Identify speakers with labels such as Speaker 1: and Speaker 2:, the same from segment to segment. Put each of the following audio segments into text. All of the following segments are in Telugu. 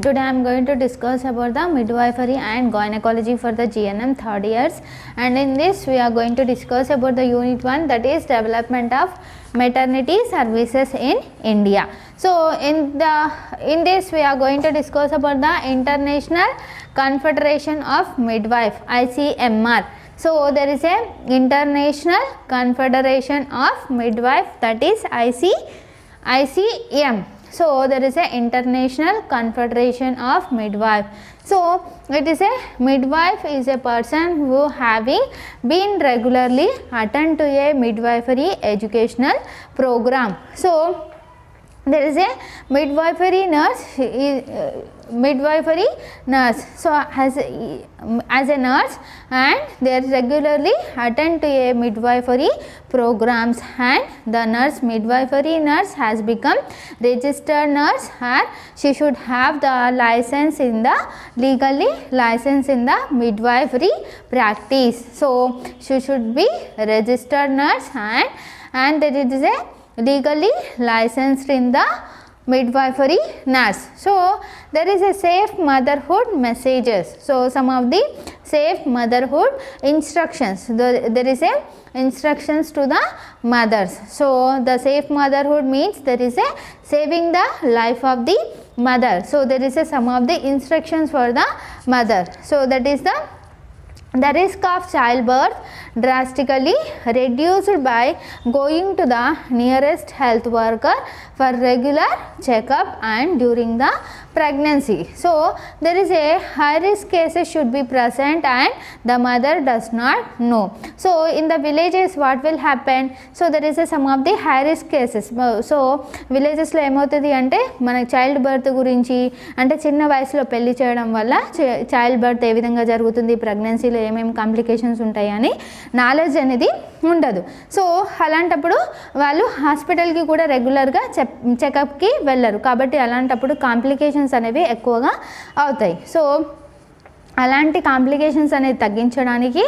Speaker 1: Today I am going to discuss about the midwifery and gynecology for the GNM third years, and in this we are going to discuss about the unit 1, that is development of maternity services in India. So in this we are going to discuss about the International Confederation of Midwife, ICMR. So there is a International Confederation of Midwife, that is ICM. So there is a International Confederation of Midwife. So it is a midwife is a person who having been regularly attend to a midwifery educational program. So there is a midwifery nurse. So as a nurse, and they regularly attend to a midwifery programs, and the midwifery nurse has become registered nurse, and she should have the license in the midwifery practice. So she should be registered nurse, and there is a legally licensed in the midwifery nurse. So there is a safe motherhood messages. So some of the safe motherhood instructions, there is a instructions to the mothers. So the safe motherhood means there is a saving the life of the mother. So there is a some of the instructions for the mother. So that is the risk of childbirth drastically reduced by going to the nearest health worker for regular checkup and during the pregnancy. So there is a high risk cases should be present and the mother does not know. So in the villages what will happen? So there is a some of the high risk cases. So villages లో ఏమవుతుంది అంటే మన చైల్డ్ బర్త్ గురించి, అంటే చిన్న వయసులో పెళ్లి చేయడం వల్ల చైల్డ్ బర్త్ ఏ విధంగా జరుగుతుంది, ప్రెగ్నెన్సీలో ఏమేమి కాంప్లికేషన్స్ ఉంటాయి అని నాలెడ్జ్ అనేది ఉండదు. సో అలాంటప్పుడు వాళ్ళు హాస్పిటల్కి కూడా రెగ్యులర్గా చెకప్కి వెళ్ళరు, కాబట్టి అలాంటప్పుడు కాంప్లికేషన్స్ అనేవి ఎక్కువగా అవుతాయి. సో అలాంటి కాంప్లికేషన్స్ అనేది తగ్గించడానికి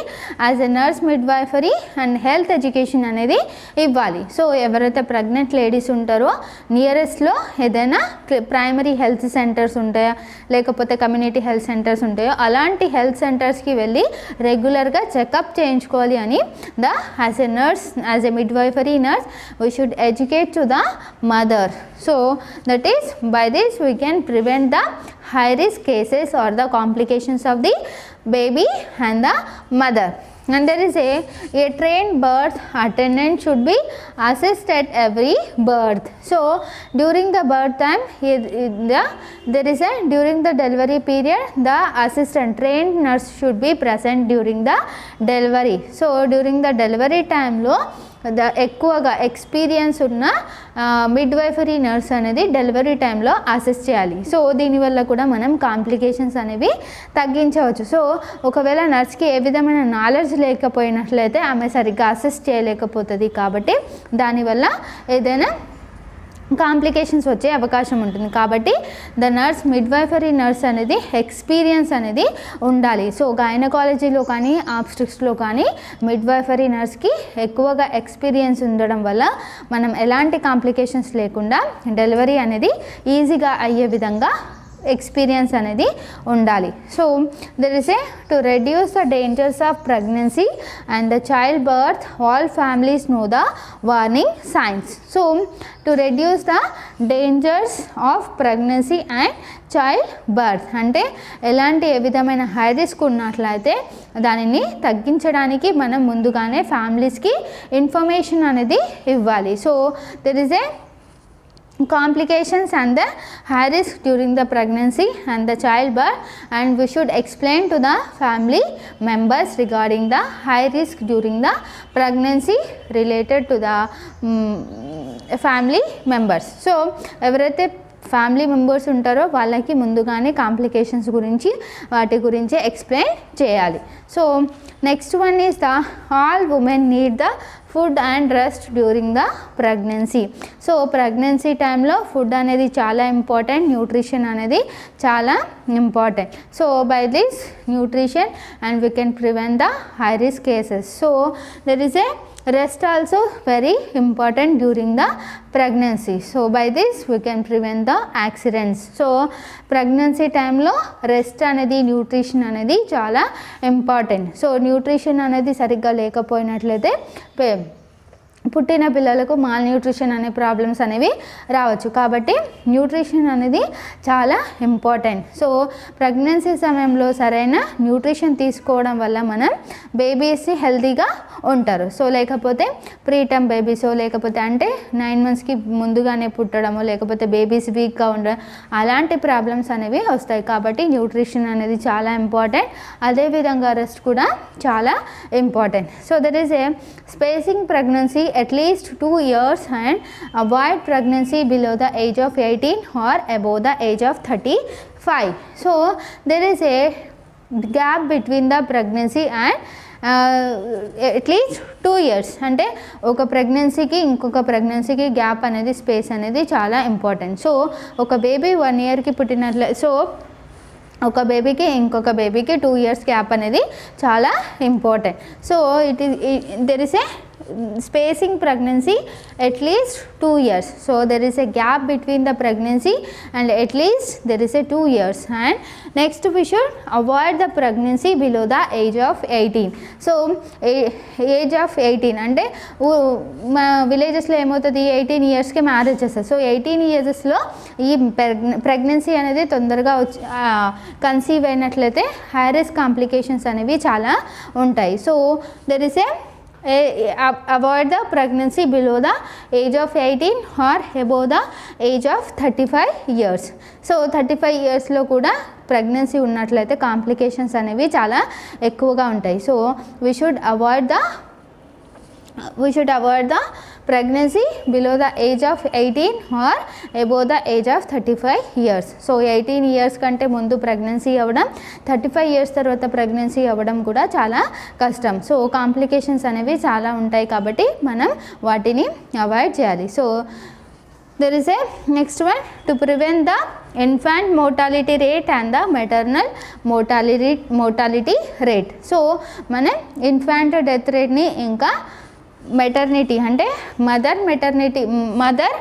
Speaker 1: as a nurse midwifery and health education అనేది ఇవ్వాలి. సో ఎవరైతే ప్రెగ్నెంట్ లేడీస్ ఉంటారో నియరెస్ట్లో ఏదైనా ప్రైమరీ హెల్త్ సెంటర్స్ ఉంటాయో లేకపోతే కమ్యూనిటీ హెల్త్ సెంటర్స్ ఉంటాయో అలాంటి హెల్త్ సెంటర్స్కి వెళ్ళి రెగ్యులర్గా చెకప్ చేయించుకోవాలి అని as a nurse, as a midwifery nurse we should educate to the mother. So that is by this we can prevent the high risk cases or the complications of the baby and the mother. And there is a trained birth attendant should be assist at every birth. So during the birth time during the delivery period the assistant trained nurse should be present during the delivery. So during the delivery time lo ఎక్కువగా ఎక్స్పీరియన్స్ ఉన్న మిడ్వైఫరీ నర్స్ అనేది డెలివరీ టైంలో అసిస్ట్ చేయాలి. సో దీనివల్ల కూడా మనం కాంప్లికేషన్స్ అనేవి తగ్గించవచ్చు. సో ఒకవేళ నర్స్కి ఏ విధమైన నాలెడ్జ్ లేకపోయినట్లయితే ఆమె సరిగ్గా అసిస్ట్ చేయలేకపోతుంది, కాబట్టి దానివల్ల ఏదైనా కాంప్లికేషన్స్ వచ్చే అవకాశం ఉంటుంది. కాబట్టి ద నర్స్ మిడ్వైఫరీ నర్స్ అనేది ఎక్స్పీరియన్స్ అనేది ఉండాలి. సో గైనకాలజీలో కానీ ఆబ్స్ట్రిక్స్లో కానీ మిడ్వైఫరీ నర్స్కి ఎక్కువగా ఎక్స్పీరియన్స్ ఉండడం వల్ల మనం ఎలాంటి కాంప్లికేషన్స్ లేకుండా డెలివరీ అనేది ఈజీగా అయ్యే విధంగా ఎక్స్పీరియన్స్ అనేది ఉండాలి. So there is to reduce the dangers of pregnancy and the child birth all families know the warning signs. So to reduce the dangers of pregnancy and child birth అంటే ఎలాంటి ఏ విధమైన హై రిస్క్ ఉన్నట్లయితే దానిని తగ్గించడానికి మనం ముందుగానే ఫ్యామిలీస్కి ఇన్ఫర్మేషన్ అనేది ఇవ్వాలి. So there is complications and the high risk during the pregnancy and the childbirth, and we should explain to the family members regarding the high risk during the pregnancy related to the family members. So ఎవరైతే ఫ్యామిలీ మెంబర్స్ ఉంటారో వాళ్ళకి ముందుగానే కాంప్లికేషన్స్ గురించి వాటి గురించి ఎక్స్ప్లెయిన్ చేయాలి. So next one is the all women need the food and rest during the pregnancy. So pregnancy టైంలో ఫుడ్ అనేది చాలా ఇంపార్టెంట్, న్యూట్రిషన్ అనేది చాలా important. So by this nutrition and we can prevent the high risk cases. So there is A rest also very important during the pregnancy. So by this we can prevent the accidents. So pregnancy time lo rest anedi nutrition anedi chala important. So nutrition anedi sarigga lekapoyinatlaithe పుట్టిన పిల్లలకు మాల్ న్యూట్రిషన్ అనే ప్రాబ్లమ్స్ అనేవి రావచ్చు. కాబట్టి న్యూట్రిషన్ అనేది చాలా ఇంపార్టెంట్. సో ప్రెగ్నెన్సీ సమయంలో సరైన న్యూట్రిషన్ తీసుకోవడం వల్ల మనం బేబీస్ హెల్తీగా ఉంటారు. సో లేకపోతే ప్రీటర్మ్ బేబీస్ లేకపోతే అంటే 9 monthsకి ముందుగానే పుట్టడము లేకపోతే బేబీస్ వీక్గా ఉండడం అలాంటి ప్రాబ్లమ్స్ అనేవి వస్తాయి. కాబట్టి న్యూట్రిషన్ అనేది చాలా ఇంపార్టెంట్. అదేవిధంగా రెస్ట్ కూడా చాలా important. So that is a spacing pregnancy at least 2 years and avoid pregnancy below the age of 18 or above the age of 35. So there is a gap between the pregnancy and at least 2 years అంటే ఒక ప్రెగ్నెన్సీకి ఇంకొక ప్రెగ్నెన్సీకి గ్యాప్ అనేది స్పేస్ అనేది చాలా ఇంపార్టెంట్. సో ఒక బేబీ 1 yearకి పుట్టినట్లే సో ఒక బేబీకి ఇంకొక బేబీకి 2 years గ్యాప్ అనేది చాలా important. So there is A spacing pregnancy at least 2 years. So there is a gap between the pregnancy and at least there is a 2 years. And next we should avoid the pregnancy below the age of 18. So age of 18 అంటే మా విలేజెస్లో ఏమవుతుంది 18 yearsకి మ్యారేజ్ చేస్తారు. సో 18 yearsలో ఈ ప్రెగ్నెన్సీ అనేది తొందరగా కన్సీవ్ అయినట్లయితే హై రిస్క్ కాంప్లికేషన్స్ అనేవి చాలా ఉంటాయి. So there is avoid the pregnancy below the age of 18 or above the age of 35 years. So 35 yearsలో కూడా ప్రెగ్నెన్సీ ఉన్నట్లయితే కాంప్లికేషన్స్ అనేవి చాలా ఎక్కువగా ఉంటాయి. So we should avoid the pregnancy below the age of 18 or above the age of 35 years. So 18 years కంటే ముందు ప్రెగ్నెన్సీ అవ్వడం 35 years తర్వాత ప్రెగ్నెన్సీ అవ్వడం కూడా చాలా కష్టం. సో కాంప్లికేషన్స్ అనేవి చాలా ఉంటాయి కాబట్టి మనం వాటిని అవాయిడ్ చేయాలి. So there is a next one to prevent the infant mortality rate and the maternal mortality rate. So మనం ఇన్ఫాంట్ డెత్ రేట్ని ఇంకా మెటర్నిటీ అంటే మదర్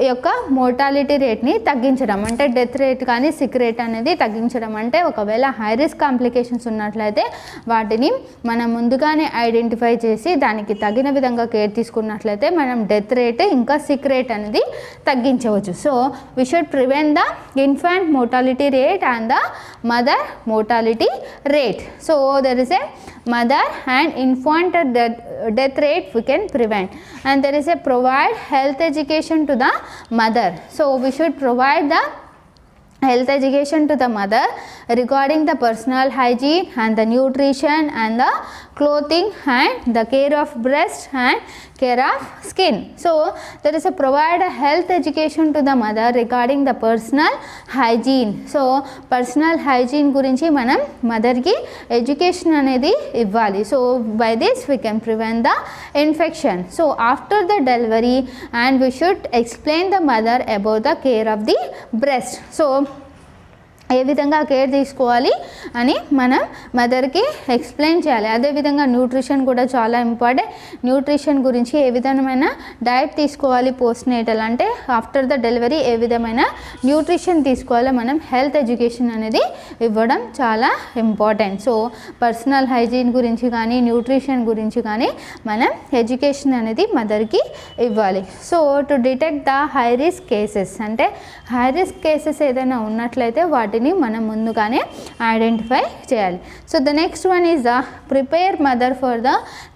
Speaker 1: యొక్క మోర్టాలిటీ రేట్ని తగ్గించడం అంటే డెత్ రేట్ కానీ సిక్ రేట్ అనేది తగ్గించడం. అంటే ఒకవేళ హై రిస్క్ కాంప్లికేషన్స్ ఉన్నట్లయితే వాటిని మనం ముందుగానే ఐడెంటిఫై చేసి దానికి తగిన విధంగా కేర్ తీసుకున్నట్లయితే మనం డెత్ రేట్ ఇంకా సిక్ రేట్ అనేది తగ్గించవచ్చు. So we should prevent the infant mortality rate and the mother mortality rate. So there is a mother and infant death rate we can prevent, and there is a provide health education to the mother. So we should provide the health education to the mother regarding the personal hygiene and the nutrition and the clothing and the care of breast and care of skin. So there is a provide a health education to the mother regarding the personal hygiene. So personal hygiene గురించి మనం మదర్కి ఎడ్యుకేషన్ అనేది ఇవ్వాలి. So by this we can prevent the infection. So after the delivery and we should explain the mother about the care of the breast. So ఏ విధంగా కేర్ తీసుకోవాలి అని మనం మదర్కి ఎక్స్ప్లెయిన్ చేయాలి. అదేవిధంగా న్యూట్రిషన్ కూడా చాలా ఇంపార్టెంట్. న్యూట్రిషన్ గురించి ఏ విధమైన డైట్ తీసుకోవాలి పోస్ట్ నేటల్ అంటే ఆఫ్టర్ ద డెలివరీ ఏ విధమైన న్యూట్రిషన్ తీసుకోవాలో మనం హెల్త్ ఎడ్యుకేషన్ అనేది ఇవ్వడం చాలా ఇంపార్టెంట్. సో పర్సనల్ హైజీన్ గురించి కానీ న్యూట్రిషన్ గురించి కానీ మనం ఎడ్యుకేషన్ అనేది మదర్కి ఇవ్వాలి. So to detect the high risk cases అంటే హై రిస్క్ కేసెస్ ఏదైనా ఉన్నట్లయితే వాటిని మనం ముందుగానే ఐడెంటిఫై చేయాలి. So the next one is the prepare mother for the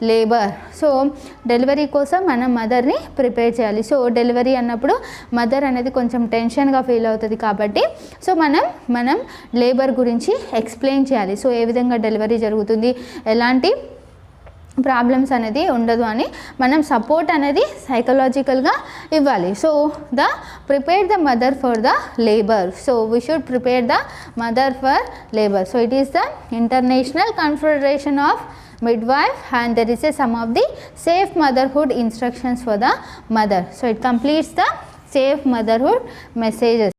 Speaker 1: labour. So delivery కోసం మనం మదర్ని ప్రిపేర్ చేయాలి. సో డెలివరీ అన్నప్పుడు మదర్ అనేది కొంచెం టెన్షన్గా ఫీల్ అవుతుంది కాబట్టి సో మనం లేబర్ గురించి ఎక్స్ప్లెయిన్ చేయాలి. సో ఏ విధంగా డెలివరీ జరుగుతుంది, ఎలాంటి ప్రాబ్లమ్స్ అనేది ఉండదు అని మనం సపోర్ట్ అనేది సైకలాజికల్గా ఇవ్వాలి. So the prepare the mother for the labour. So we should prepare the mother for labour. So it is the international confederation of midwife and there is a some of the safe motherhood instructions for the mother. So it completes the safe motherhood messages.